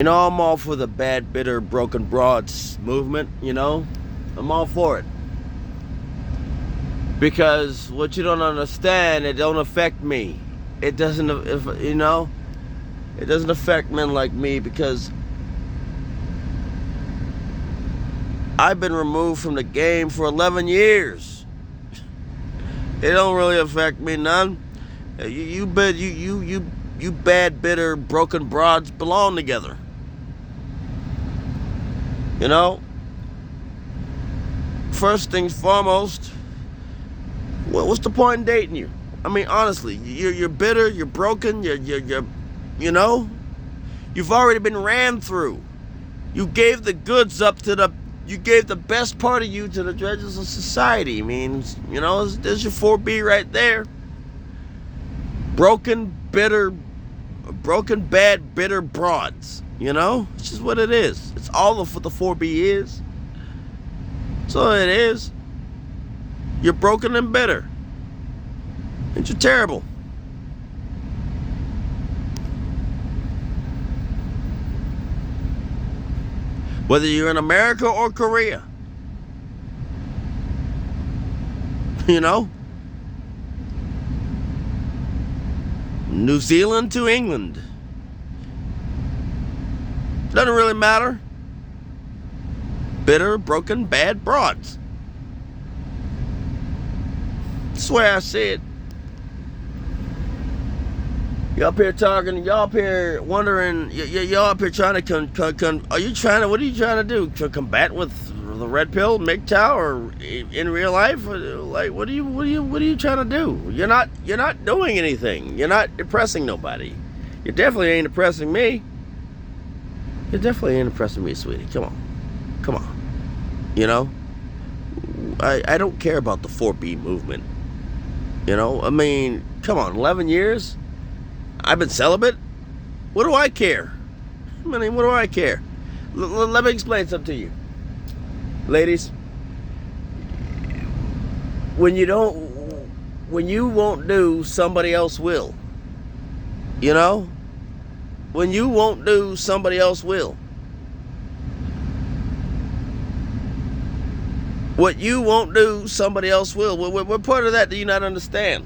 I'm all for the bad, bitter, broken broads movement, I'm all for it. Because what you don't understand, it don't affect me. It doesn't, if it doesn't affect men like me because I've been removed from the game for 11 years. It don't really affect me none. You bad, bitter, broken broads belong together. First things foremost, what's the point in dating you? I mean, honestly, you're bitter, you're broken, you know, you've already been ran through. You gave the goods up you gave the best part of you to the dregs of society. I mean, there's your 4B right there. Broken, bad, bitter broads. It's just what it is. It's all of what the 4B is. So it is. You're broken and bitter. And you're terrible. Whether you're in America or Korea. New Zealand to England. Doesn't really matter. Bitter, broken, bad broads. That's the way I see it. Y'all up here talking, y'all up here wondering, y'all up here trying to what are you trying to do? To combat with the red pill, MGTOW, or in real life? Like, what are you trying to do? You're not doing anything. You're not impressing nobody. You definitely ain't impressing me. You definitely ain't impressing me, sweetie. Come on. I don't care about the 4B movement. I mean, come on, 11 years? I've been celibate? What do I care? I mean, what do I care? Let me explain something to you. Ladies, when you won't do, somebody else will. When you won't do, somebody else will. What you won't do, somebody else will. What part of that do you not understand?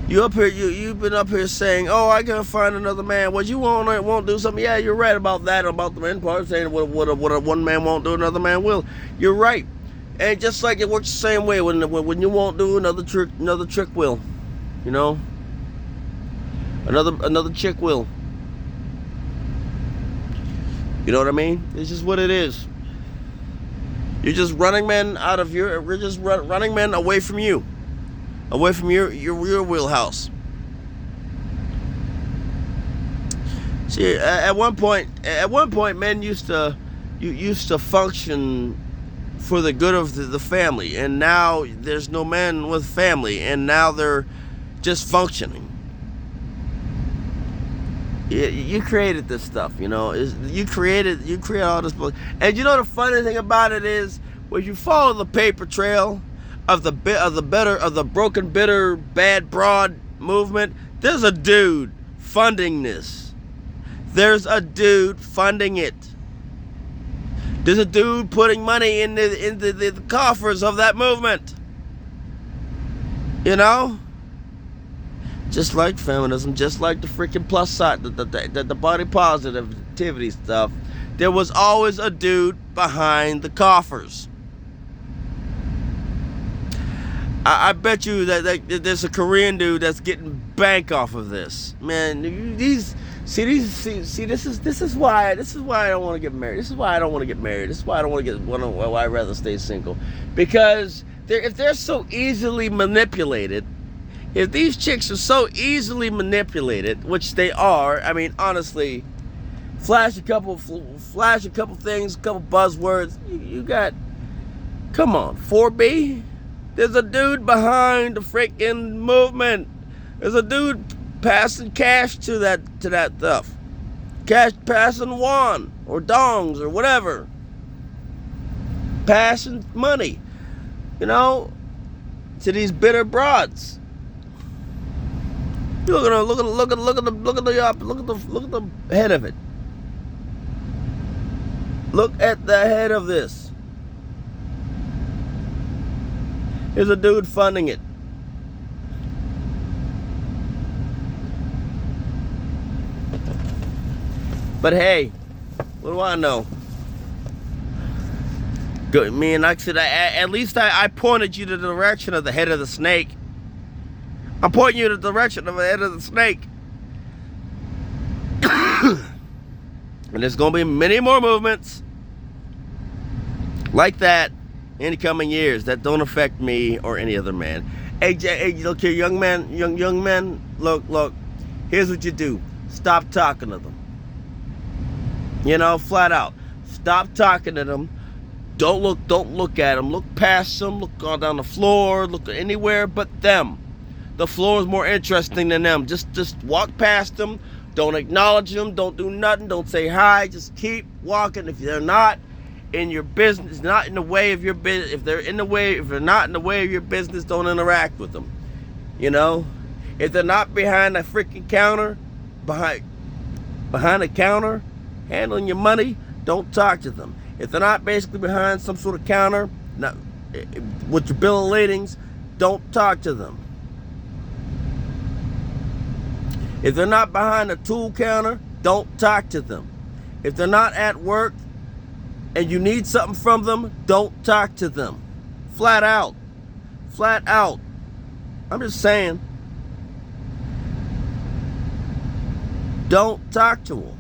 You've been up here saying, "Oh, I gotta find another man." What you won't do something? Yeah, you're right about that. About the men part saying what one man won't do, another man will. You're right, and just like it works the same way when you won't do, another trick will. Another chick will. You know what I mean? It's just what it is. You're just running men we're just running men away from you. Away from your wheelhouse. See, at one point, men used to function for the good of the family, and now there's no men with family, and now they're just functioning. You created this stuff, You created all this, and the funny thing about it is, when you follow the paper trail of the broken, bitter, bad, broad movement, there's a dude funding this. There's a dude funding it. There's a dude putting money in the coffers of that movement. Just like feminism, just like the freaking plus side, the body positivity stuff, there was always a dude behind the coffers. I bet you that there's a Korean dude that's getting bank off of this. Man, this is why I don't want to get married. This is why I don't want to get married. This is why I don't want to why I'd rather stay single. Because if they're so easily manipulated, if these chicks are so easily manipulated, which they are, I mean, honestly, flash a couple things, a couple buzzwords. You got, come on, 4B. There's a dude behind the freaking movement. There's a dude passing cash to that stuff. Cash passing won or dongs or whatever. Passing money, to these bitter broads. Look at the head of it. Look at the head of this. Here's a dude funding it. But hey, what do I know? Good, me and like I said, at least I pointed you to the direction of the head of the snake. I'm pointing you to the direction of the head of the snake. And there's going to be many more movements like that in the coming years that don't affect me or any other man. Hey, look here, young men, look, here's what you do. Stop talking to them. You know, flat out. Stop talking to them. Don't look at them. Look past them. Look on down the floor. Look anywhere but them. The floor is more interesting than them. Just walk past them. Don't acknowledge them. Don't do nothing. Don't say hi. Just keep walking. If they're not in your business, not in the way of your business. If they're not in the way of your business, don't interact with them. You know, if they're not behind a freaking counter, behind a counter, handling your money, don't talk to them. If they're not basically behind some sort of counter, with your bill of ladings, don't talk to them. If they're not behind a tool counter, don't talk to them. If they're not at work and you need something from them, don't talk to them. Flat out. Flat out. I'm just saying. Don't talk to them.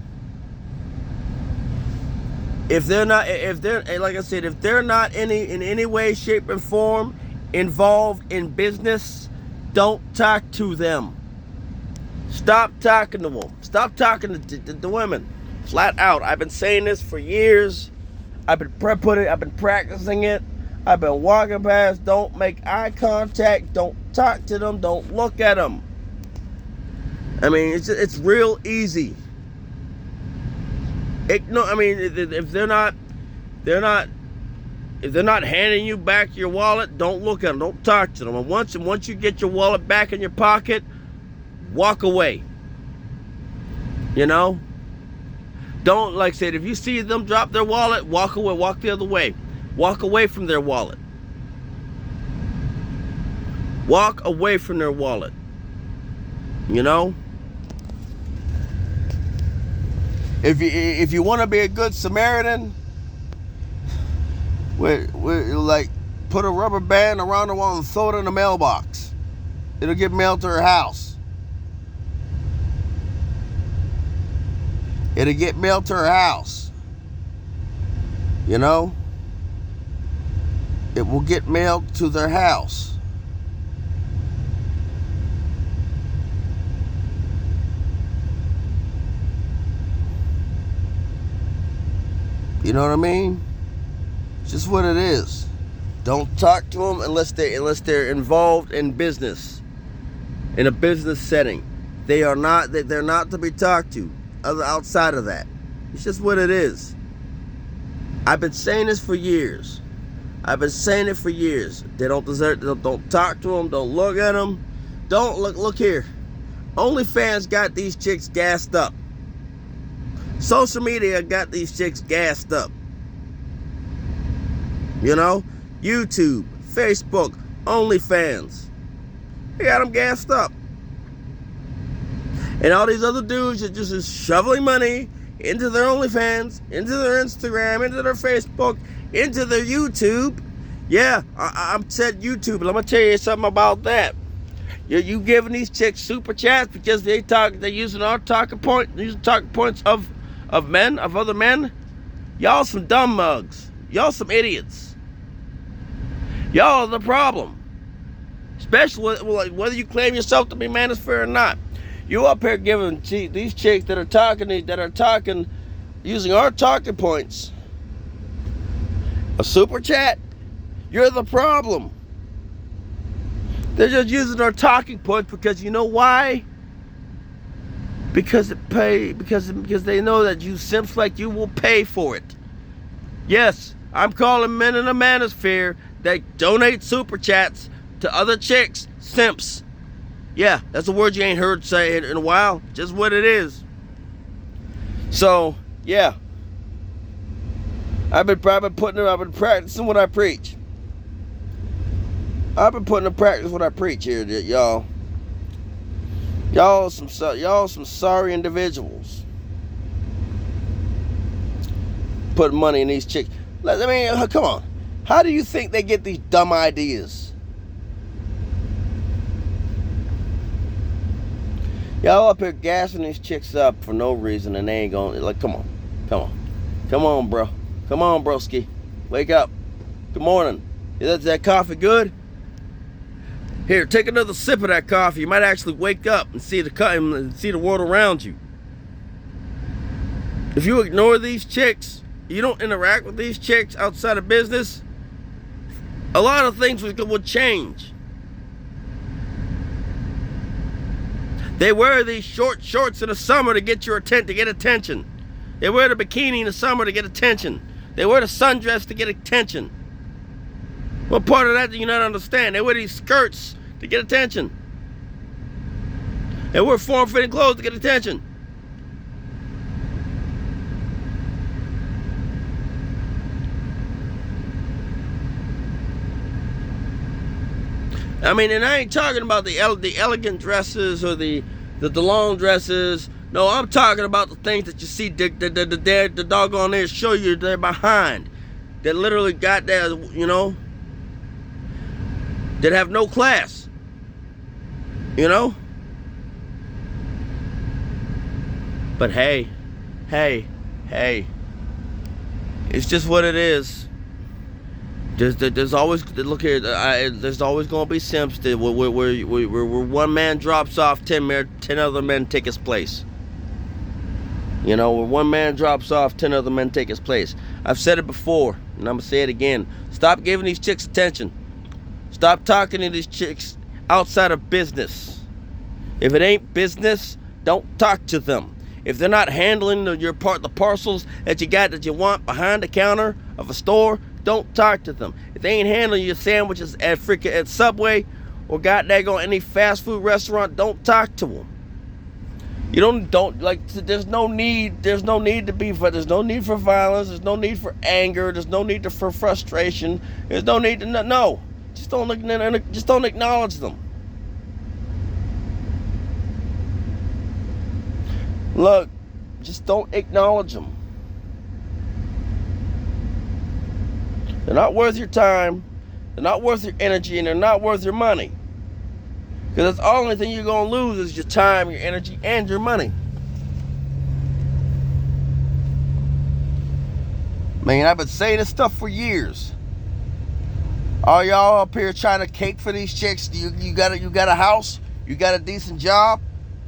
If they're like I said, if they're not in any way, shape, and form involved in business, don't talk to them. Stop talking to them. Stop talking to the women. Flat out. I've been saying this for years. I've been practicing it. I've been walking past. Don't make eye contact. Don't talk to them. Don't look at them. I mean, it's real easy. If they're not handing you back your wallet, don't look at them. Don't talk to them. And once you get your wallet back in your pocket, walk away. You know? Don't, like I said, if you see them drop their wallet, walk away. Walk the other way. Walk away from their wallet. Walk away from their wallet. You know? If you want to be a good Samaritan, like put a rubber band around the wall and throw it in the mailbox. It'll get mailed to her house. It'll get mailed to her house. You know? It will get mailed to their house. You know what I mean? It's just what it is. Don't talk to them unless they're involved in business, in a business setting. They're not to be talked to outside of that. It's just what it is. I've been saying this for years. I've been saying it for years. They don't deserve. Don't talk to them. Don't look at them. Don't look here. OnlyFans got these chicks gassed up. Social media got these chicks gassed up. You know? YouTube, Facebook, OnlyFans. They got them gassed up. And all these other dudes are just shoveling money into their OnlyFans, into their Instagram, into their Facebook, into their YouTube. Yeah, I'm said YouTube, but I'm going to tell you something about that. You giving these chicks super chats because they're using our talking points of men, of other men. Y'all some dumb mugs. Y'all some idiots. Y'all are the problem. Especially whether you claim yourself to be manosphere or not. You up here giving these chicks that are talking, using our talking points, a super chat. You're the problem. They're just using our talking points because you know why? Because they know that you simps like you will pay for it. Yes, I'm calling men in the manosphere that donate super chats to other chicks simps. Yeah, that's a word you ain't heard say in a while. Just what it is. So, yeah. I've been practicing what I preach. I've been putting in practice what I preach here, y'all. Y'all some sorry individuals. Putting money in these chicks. I mean, come on. How do you think they get these dumb ideas? Y'all up here gassing these chicks up for no reason, and they ain't gonna, like, come on, bro. Come on, broski. Wake up. Good morning. Is that coffee good? Here, take another sip of that coffee. You might actually wake up and see the world around you. If you ignore these chicks, you don't interact with these chicks outside of business, a lot of things would change. They wear these short shorts in the summer to get attention. They wear the bikini in the summer to get attention. They wear the sundress to get attention. What part of that do you not understand? They wear these skirts to get attention. They wear form-fitting clothes to get attention. I mean, and I ain't talking about the elegant dresses or the long dresses. No, I'm talking about the things that you see the doggone there show you they're behind. That literally got there, you know, that have no class. You know? But hey. It's just what it is. There's always, look here, there's always going to be simps that where one man drops off, 10 other men take his place. You know, where one man drops off, 10 other men take his place. I've said it before, and I'm going to say it again. Stop giving these chicks attention. Stop talking to these chicks outside of business. If it ain't business, don't talk to them. If they're not handling the parcels that you want behind the counter of a store, don't talk to them. If they ain't handling your sandwiches at Subway or goddamn any fast food restaurant, don't talk to them. You don't like. There's no need for violence. There's no need for anger. There's no need for frustration. There's no need to no. Just don't acknowledge them. Look, just don't acknowledge them. They're not worth your time, they're not worth your energy, and they're not worth your money. Because that's the only thing you're going to lose is your time, your energy, and your money. Man, I've been saying this stuff for years. All y'all up here trying to cake for these chicks. You got a house? You got a decent job?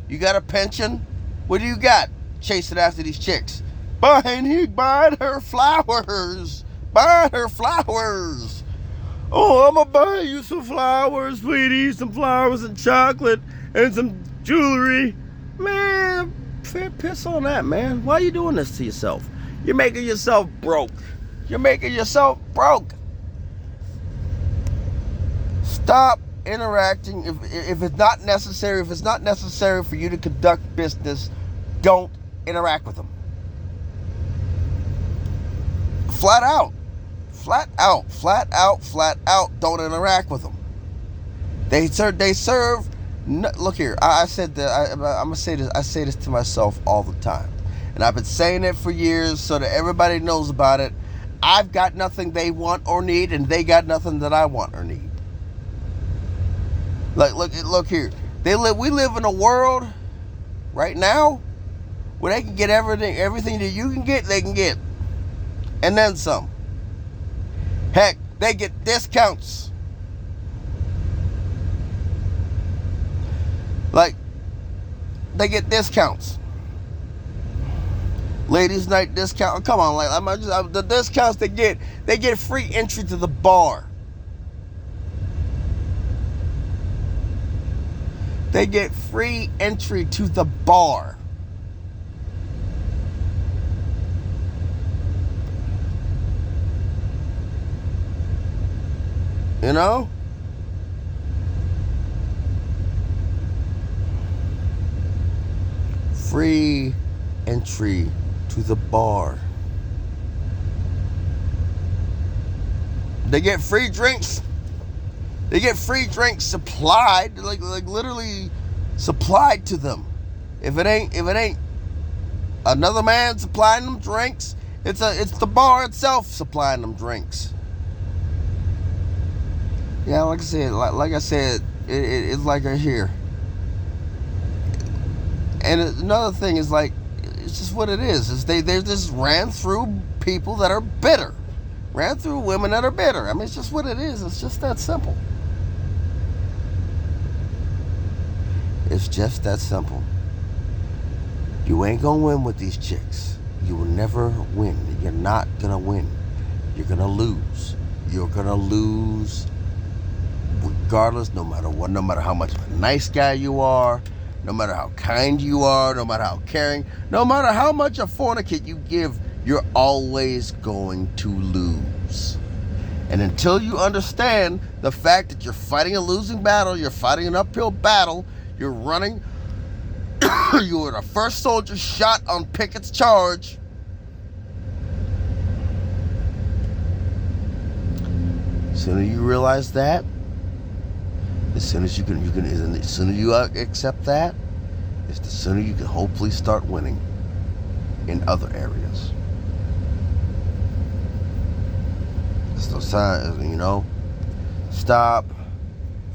You got a pension? What do you got chasing after these chicks? Buying her flowers. Buying her flowers. Oh, I'm going to buy you some flowers, sweetie. Some flowers and chocolate and some jewelry. Man, piss on that, man. Why are you doing this to yourself? You're making yourself broke. You're making yourself broke. Stop interacting. If it's not necessary, for you to conduct business, don't interact with them. Flat out, don't interact with them. They serve. Look here, I said that. I'm gonna say this. I say this to myself all the time, and I've been saying it for years, so that everybody knows about it. I've got nothing they want or need, and they got nothing that I want or need. Look here. We live in a world right now where they can get everything that you can get, they can get. And then some. Heck, they get discounts. They get discounts. Ladies' night discount. Come on, the discounts they get free entry to the bar. They get free entry to the bar. You know? free entry to the bar. They get free drinks. They get free drinks supplied, like literally supplied to them. If it ain't another man supplying them drinks, it's the bar itself supplying them drinks. Yeah, like I said, it's like right here. And another thing is like, it's just what it is. Is they just ran through people that are bitter, ran through women that are bitter. I mean, it's just what it is. It's just that simple. It's just that simple. You ain't gonna win with these chicks. You will never win. You're not gonna win. You're gonna lose. You're gonna lose regardless, no matter what, no matter how much of a nice guy you are, no matter how kind you are, no matter how caring, no matter how much a fornicate you give, you're always going to lose. And until you understand the fact that you're fighting a losing battle, you're fighting an uphill battle, you're running, you were the first soldier shot on Pickett's charge. As soon as you realize that, as soon as as soon as you accept that, it's the sooner you can hopefully start winning in other areas. It's no sign, stop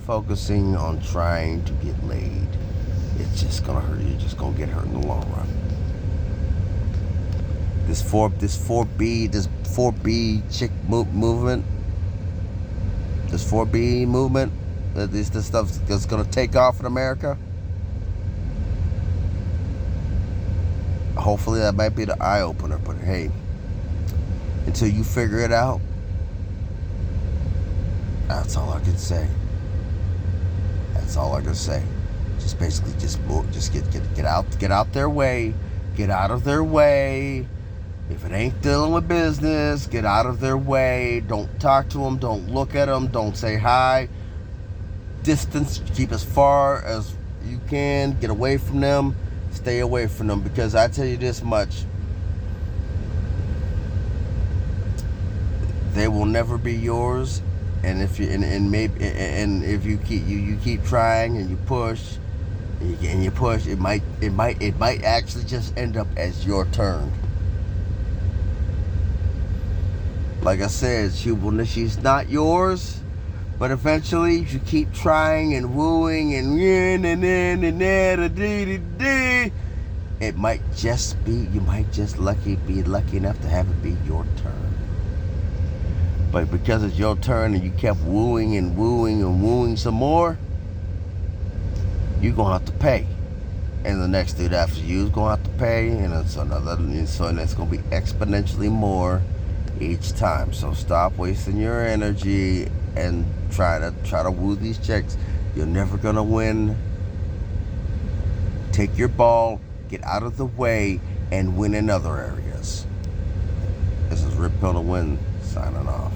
focusing on trying to get laid. It's just gonna hurt you. You're just gonna get hurt in the long run. This 4B chick movement, this 4B movement, this stuff that's gonna take off in America. Hopefully that might be the eye opener. But hey, until you figure it out, that's all I can say. That's all I can say. Just basically just get out their way. Get out of their way. If it ain't dealing with business, get out of their way. Don't talk to them. Don't look at them. Don't say hi. Distance. Keep as far as you can. Get away from them. Stay away from them, because I tell you this much: they will never be yours. And if you if you keep trying and you push and you push, it might actually just end up as your turn. Like I said, she's not yours, but eventually, if you keep trying and wooing and it might just be, you might just be lucky enough to have it be your turn. But because it's your turn and you kept wooing and wooing and wooing some more, you're gonna have to pay. And the next dude after you is gonna have to pay, and it's it's gonna be exponentially more each time. So stop wasting your energy and try to woo these chicks. You're never gonna win. Take your ball, get out of the way, and win in other areas. This is Rip Pill to Win, signing off.